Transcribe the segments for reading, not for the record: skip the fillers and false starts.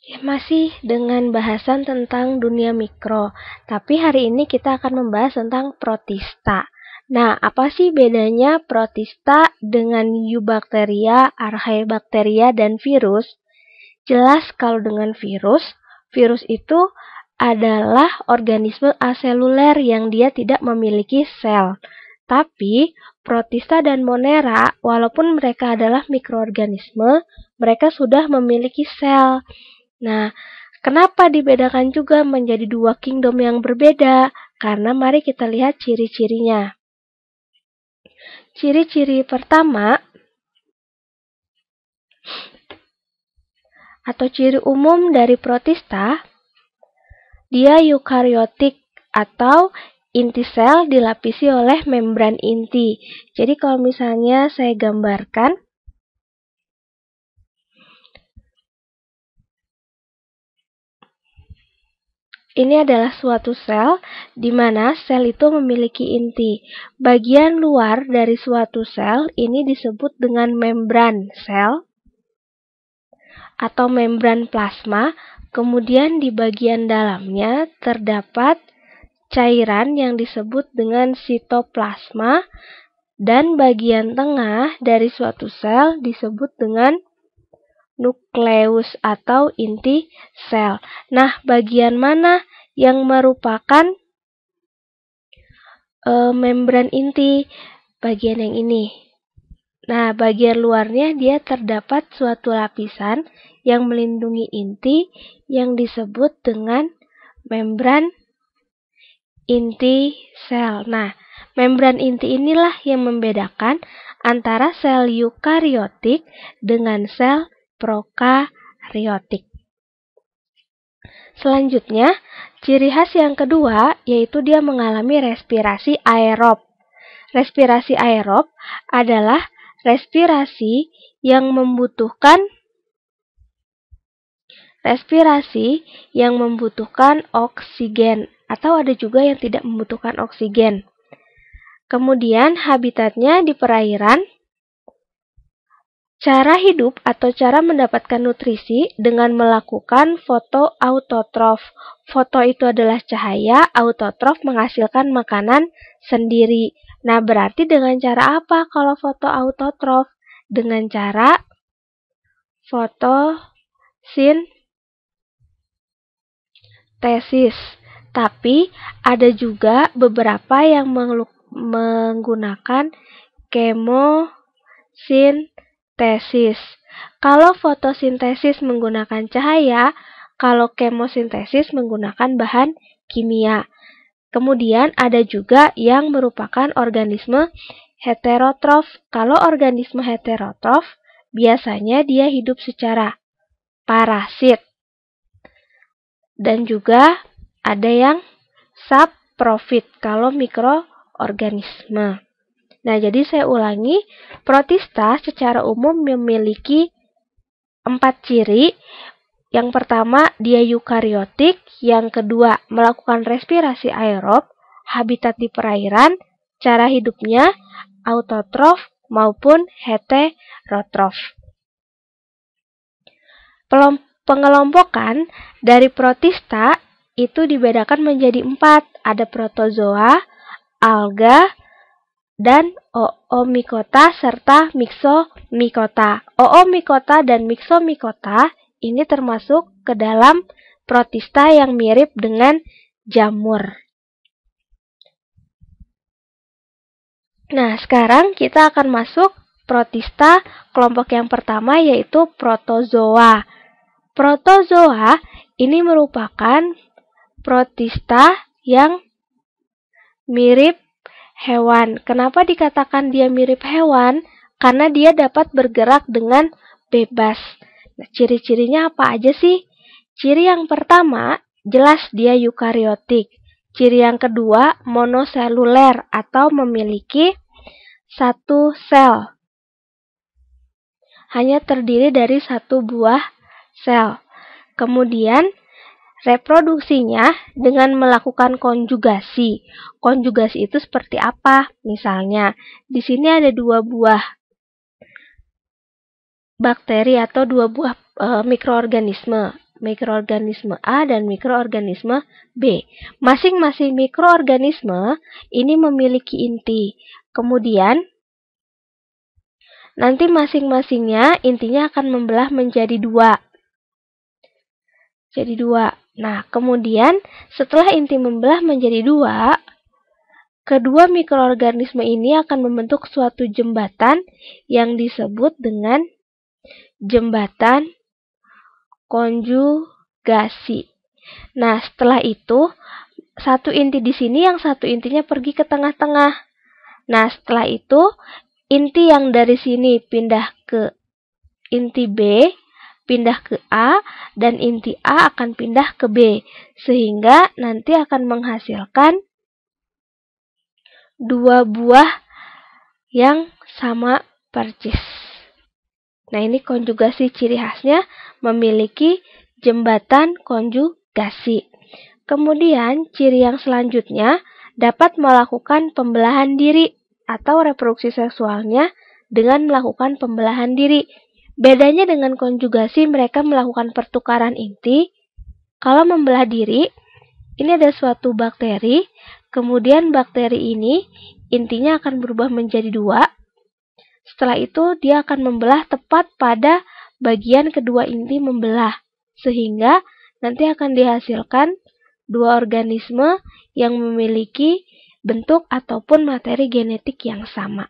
Masih dengan bahasan tentang dunia mikro, tapi hari ini kita akan membahas tentang protista. Nah, apa sih bedanya protista dengan eubacteria, archaebacteria, dan virus? Jelas kalau dengan virus, virus itu adalah organisme aseluler yang dia tidak memiliki sel. Tapi protista dan monera, walaupun mereka adalah mikroorganisme, mereka sudah memiliki sel. Nah, kenapa dibedakan juga menjadi dua kingdom yang berbeda? Karena mari kita lihat ciri-cirinya. Ciri-ciri pertama atau ciri umum dari protista, dia eukariotik atau inti sel dilapisi oleh membran inti. Jadi kalau misalnya saya gambarkan, ini adalah suatu sel di mana sel itu memiliki inti. Bagian luar dari suatu sel ini disebut dengan membran sel atau membran plasma. Kemudian di bagian dalamnya terdapat cairan yang disebut dengan sitoplasma, dan bagian tengah dari suatu sel disebut dengan nukleus atau inti sel. Nah, bagian mana yang merupakan membran inti? Bagian yang ini. Nah, bagian luarnya dia terdapat suatu lapisan yang melindungi inti yang disebut dengan membran inti sel. Nah, membran inti inilah yang membedakan antara sel eukariotik dengan sel prokariotik. Selanjutnya, ciri khas yang kedua yaitu dia mengalami respirasi aerob. Respirasi aerob adalah respirasi yang membutuhkan oksigen, atau ada juga yang tidak membutuhkan oksigen. Kemudian habitatnya di perairan. Cara hidup atau cara mendapatkan nutrisi dengan melakukan fotoautotrof. Foto itu adalah cahaya, autotrof menghasilkan makanan sendiri. Nah, berarti dengan cara apa kalau fotoautotrof? Dengan cara fotosintesis. Tapi ada juga beberapa yang menggunakan kemosintesis. Kalau fotosintesis menggunakan cahaya, kalau kemosintesis menggunakan bahan kimia. Kemudian ada juga yang merupakan organisme heterotrof. Kalau organisme heterotrof, biasanya dia hidup secara parasit. Dan juga ada yang saprofit kalau mikroorganisme. Nah, jadi saya ulangi, protista secara umum memiliki 4 ciri. Yang pertama, dia eukariotik. Yang kedua, melakukan respirasi aerob, habitat di perairan, cara hidupnya autotrof maupun heterotrof. Pengelompokan dari protista itu dibedakan menjadi 4. Ada protozoa, alga, dan oomycota serta myxomycota. Oomycota dan myxomycota ini termasuk ke dalam protista yang mirip dengan jamur. Nah, sekarang kita akan masuk protista kelompok yang pertama yaitu protozoa. Protozoa ini merupakan protista yang mirip hewan. Kenapa dikatakan dia mirip hewan? Karena dia dapat bergerak dengan bebas. Nah, ciri-cirinya apa aja sih? Ciri yang pertama, jelas dia eukariotik. Ciri yang kedua, monoseluler atau memiliki satu sel. Hanya terdiri dari satu buah sel. Kemudian, reproduksinya dengan melakukan konjugasi. Konjugasi itu seperti apa? Misalnya, di sini ada 2 buah bakteri atau 2 buah mikroorganisme. mikroorganisme A dan mikroorganisme B. Masing-masing mikroorganisme ini memiliki inti. Kemudian, nanti masing-masingnya intinya akan membelah menjadi 2. Jadi 2. Nah, kemudian setelah inti membelah menjadi 2, kedua mikroorganisme ini akan membentuk suatu jembatan yang disebut dengan jembatan konjugasi. Nah, setelah itu, satu inti di sini, yang satu intinya pergi ke tengah-tengah. Nah, setelah itu, inti yang dari sini pindah ke inti B, pindah ke A, dan inti A akan pindah ke B. Sehingga nanti akan menghasilkan 2 buah yang sama persis. Nah, ini konjugasi, ciri khasnya memiliki jembatan konjugasi. Kemudian, ciri yang selanjutnya dapat melakukan pembelahan diri atau reproduksi seksualnya dengan melakukan pembelahan diri. Bedanya dengan konjugasi, mereka melakukan pertukaran inti. Kalau membelah diri, ini ada suatu bakteri, kemudian bakteri ini intinya akan berubah menjadi 2. Setelah itu, dia akan membelah tepat pada bagian kedua inti membelah, sehingga nanti akan dihasilkan 2 organisme yang memiliki bentuk ataupun materi genetik yang sama.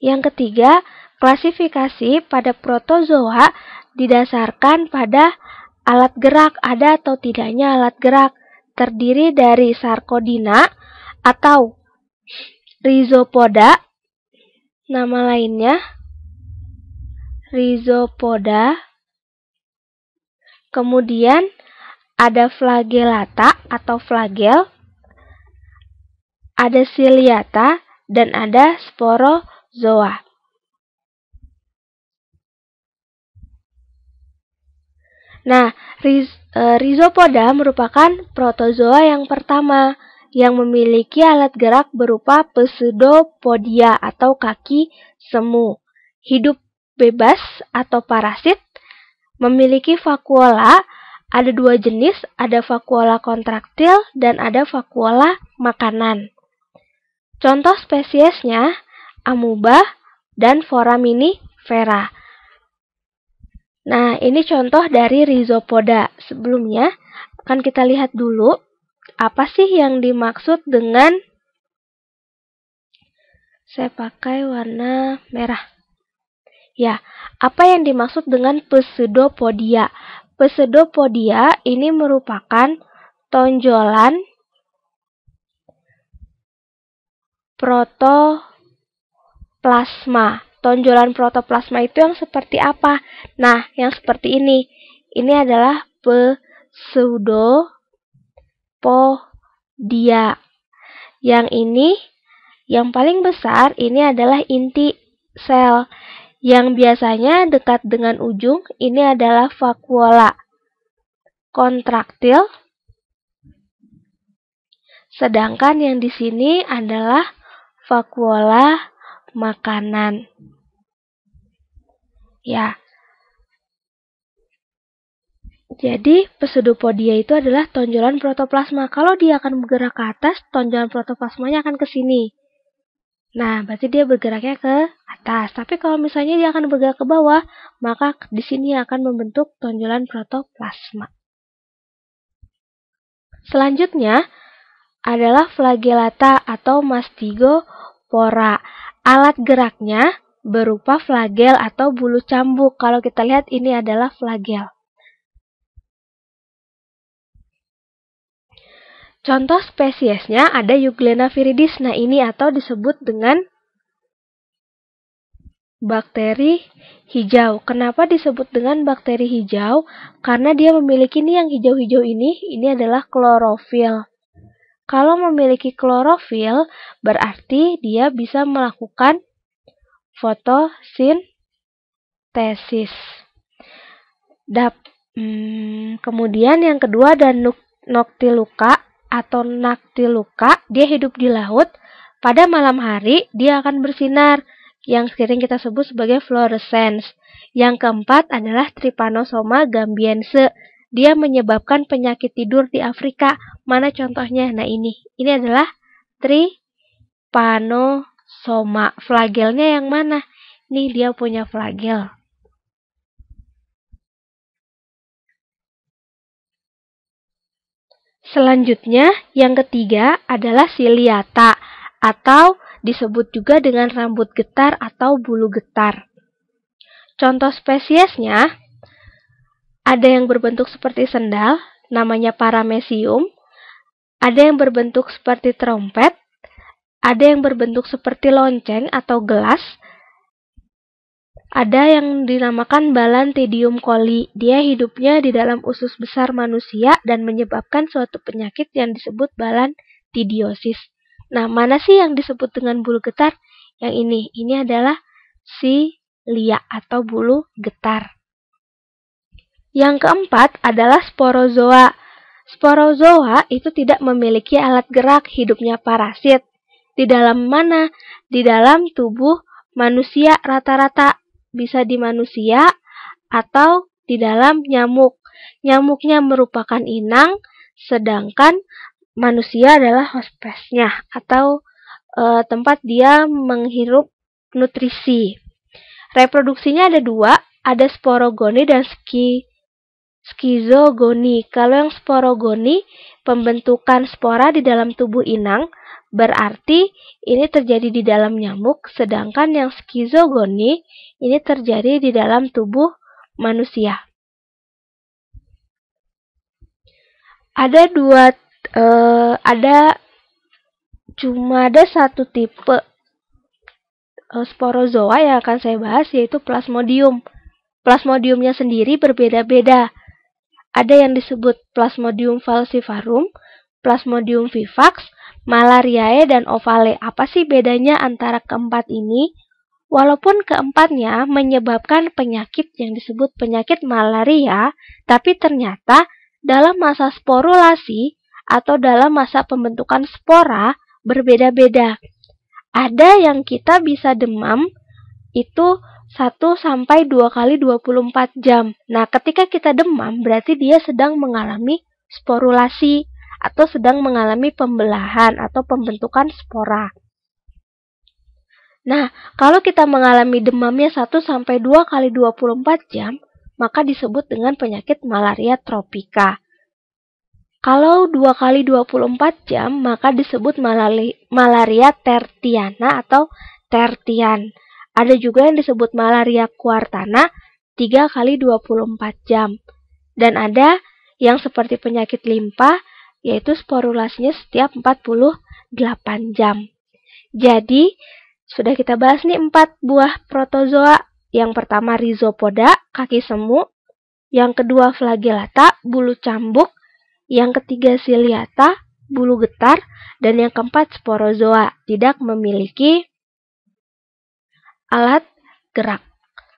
Yang ketiga, klasifikasi pada protozoa didasarkan pada alat gerak, ada atau tidaknya alat gerak, terdiri dari sarkodina atau rhizopoda, nama lainnya rhizopoda. Kemudian ada flagellata atau flagel, ada ciliata, dan ada sporozoa. Nah, rhizopoda merupakan protozoa yang pertama yang memiliki alat gerak berupa pseudopodia atau kaki semu. Hidup bebas atau parasit, memiliki vakuola, ada 2 jenis, ada vakuola kontraktil dan ada vakuola makanan. Contoh spesiesnya amuba dan foraminifera. Nah, ini contoh dari rhizopoda. Sebelumnya, akan kita lihat dulu apa sih yang dimaksud dengan, saya pakai warna merah. Ya, apa yang dimaksud dengan pseudopodia? Pseudopodia ini merupakan tonjolan protoplasma. Tonjolan protoplasma itu yang seperti apa? Nah, yang seperti ini. Ini adalah pseudopodia. Yang ini, yang paling besar, ini adalah inti sel. Yang biasanya dekat dengan ujung, ini adalah vakuola kontraktil. Sedangkan yang di sini adalah vakuola makanan. Ya. Jadi, pseudopodia itu adalah tonjolan protoplasma. Kalau dia akan bergerak ke atas, tonjolan protoplasmanya akan ke sini. Nah, berarti dia bergeraknya ke atas. Tapi kalau misalnya dia akan bergerak ke bawah, maka di sini akan membentuk tonjolan protoplasma. Selanjutnya adalah flagellata atau mastigopora. Alat geraknya berupa flagel atau bulu cambuk. Kalau kita lihat, ini adalah flagel. Contoh spesiesnya ada Euglena viridis. Nah, ini atau disebut dengan bakteri hijau. Kenapa disebut dengan bakteri hijau? Karena dia memiliki ini yang hijau-hijau ini adalah klorofil. Kalau memiliki klorofil, berarti dia bisa melakukan fotosintesis. Kemudian yang kedua ada Noctiluca atau Nactiluca, dia hidup di laut. Pada malam hari, dia akan bersinar, yang sering kita sebut sebagai fluorescence. Yang keempat adalah Trypanosoma gambiense. Dia menyebabkan penyakit tidur di Afrika. Mana contohnya? Nah ini adalah Trypanosoma. Flagelnya yang mana? Nih dia punya flagel. Selanjutnya, yang ketiga adalah Ciliata atau disebut juga dengan rambut getar atau bulu getar. Contoh spesiesnya, ada yang berbentuk seperti sendal, namanya Paramecium. Ada yang berbentuk seperti trompet. Ada yang berbentuk seperti lonceng atau gelas. Ada yang dinamakan Balantidium coli. Dia hidupnya di dalam usus besar manusia dan menyebabkan suatu penyakit yang disebut balantidiosis. Nah, mana sih yang disebut dengan bulu getar? Yang ini. Ini adalah cilia atau bulu getar. Yang keempat adalah sporozoa. Sporozoa itu tidak memiliki alat gerak, hidupnya parasit. Di dalam mana? Di dalam tubuh manusia rata-rata. Bisa di manusia atau di dalam nyamuk. Nyamuknya merupakan inang, sedangkan manusia adalah hospesnya atau tempat dia menghirup nutrisi. Reproduksinya ada dua, ada sporogoni dan skizogoni. Kalau yang sporogoni, pembentukan spora di dalam tubuh inang, berarti ini terjadi di dalam nyamuk, sedangkan yang skizogoni ini terjadi di dalam tubuh manusia. Cuma ada satu tipe sporozoa yang akan saya bahas, yaitu Plasmodium. Plasmodiumnya sendiri berbeda-beda. Ada yang disebut Plasmodium falciparum, Plasmodium vivax, Malariae, dan Ovale. Apa sih bedanya antara keempat ini? Walaupun keempatnya menyebabkan penyakit yang disebut penyakit malaria, tapi ternyata dalam masa sporulasi atau dalam masa pembentukan spora berbeda-beda. Ada yang kita bisa demam itu 1 sampai 2 kali 24 jam. Nah, ketika kita demam berarti dia sedang mengalami sporulasi atau sedang mengalami pembelahan atau pembentukan spora. Nah, kalau kita mengalami demamnya 1 sampai 2 kali 24 jam, maka disebut dengan penyakit malaria tropika. Kalau 2 kali 24 jam, maka disebut malaria tertiana atau tertian. Ada juga yang disebut malaria quartana 3 kali 24 jam. Dan ada yang seperti penyakit limpa, yaitu sporulasinya setiap 48 jam. Jadi, sudah kita bahas nih 4 buah protozoa. Yang pertama rhizopoda, kaki semu. Yang kedua flagellata, bulu cambuk. Yang ketiga ciliata, bulu getar. Dan yang keempat sporozoa, tidak memiliki alat gerak.